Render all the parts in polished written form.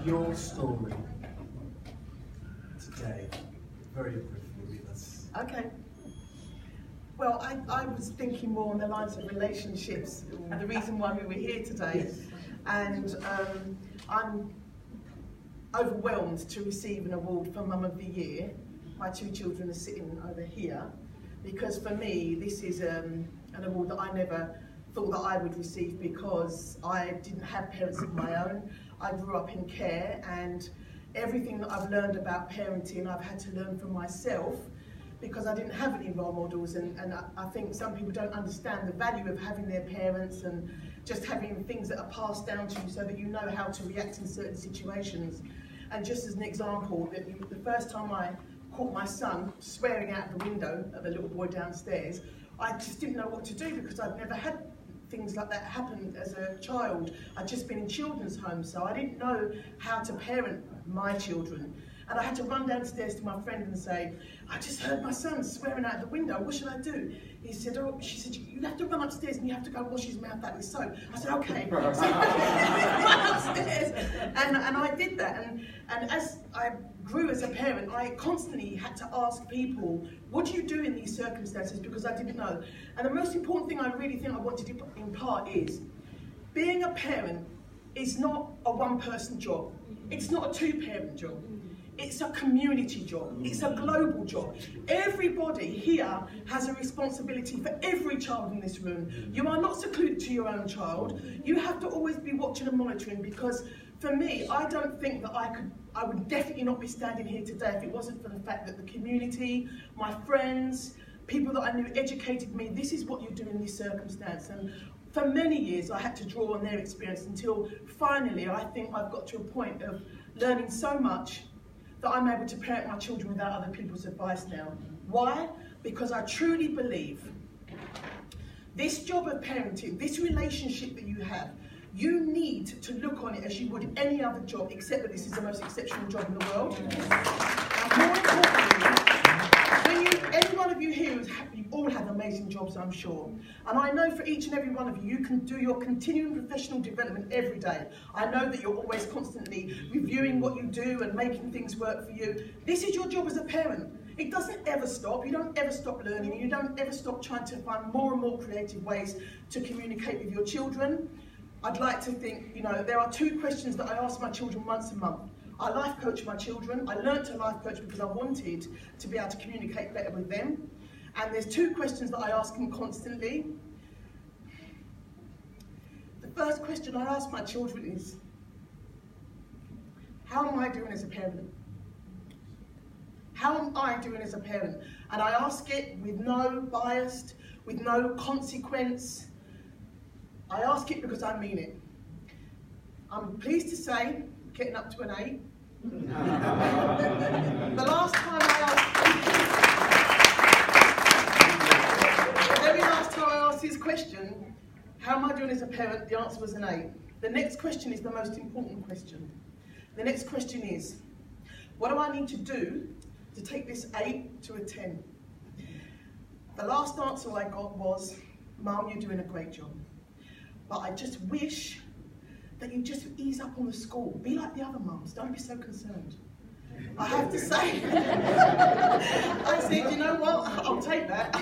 your story today very briefly with us. Okay. Well, I was thinking more on the lines of relationships, the reason why we were here today. Yes. And I'm overwhelmed to receive an award for Mum of the Year. My two children are sitting over here, because for me this is an award that I never thought that I would receive, because I didn't have parents of my own. I grew up in care, and everything that I've learned about parenting I've had to learn for myself, because I didn't have any role models, and I think some people don't understand the value of having their parents and just having things that are passed down to you so that you know how to react in certain situations. And just as an example, the first time I caught my son swearing out the window at the little boy downstairs, I just didn't know what to do, because I'd never had things like that happen as a child. I'd just been in children's homes, so I didn't know how to parent my children. And I had to run downstairs to my friend and say, I just heard my son swearing out the window, what should I do? He said, she said, you have to run upstairs and you have to go wash his mouth out with soap. I said, okay. So I ran upstairs and I did that. And as I grew as a parent, I constantly had to ask people, what do you do in these circumstances? Because I didn't know. And the most important thing I really think I wanted to impart is, being a parent is not a one-person job. It's not a two-parent job. It's a community job. It's a global job. Everybody here has a responsibility for every child in this room. You are not secluded to your own child. You have to always be watching and monitoring, because for me, I don't think that I would definitely not be standing here today if it wasn't for the fact that the community, my friends, people that I knew educated me, this is what you do in this circumstance. And for many years, I had to draw on their experience, until finally, I think I've got to a point of learning so much that I'm able to parent my children without other people's advice now. Why? Because I truly believe this job of parenting, this relationship that you have, you need to look on it as you would any other job, except that this is the most exceptional job in the world. And more importantly, any one of you here, you all have amazing jobs, I'm sure. And I know for each and every one of you, you can do your continuing professional development every day. I know that you're always constantly reviewing what you do and making things work for you. This is your job as a parent. It doesn't ever stop. You don't ever stop learning. You don't ever stop trying to find more and more creative ways to communicate with your children. I'd like to think, there are two questions that I ask my children once a month. I life coach my children. I learned to life coach because I wanted to be able to communicate better with them. And there's two questions that I ask them constantly. The first question I ask my children is, how am I doing as a parent? How am I doing as a parent? And I ask it with no bias, with no consequence. I ask it because I mean it. I'm pleased to say, getting up to an 8. The last time the very last time I asked this question, how am I doing as a parent, the answer was an 8. The next question is the most important question. The next question is, what do I need to do to take this 8 to a 10? The last answer I got was, Mum, you're doing a great job. But I just wish that you just ease up on the school. Be like the other mums, don't be so concerned. I have to say, I said, you know what, I'll take that.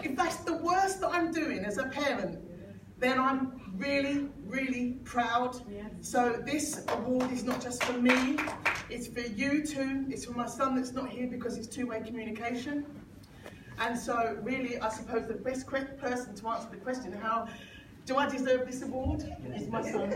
If that's the worst that I'm doing as a parent, then I'm really, really proud. So this award is not just for me, it's for you too. It's for my son that's not here because it's two-way communication. And so really, I suppose the best person to answer the question, how do I deserve this award? Is my son.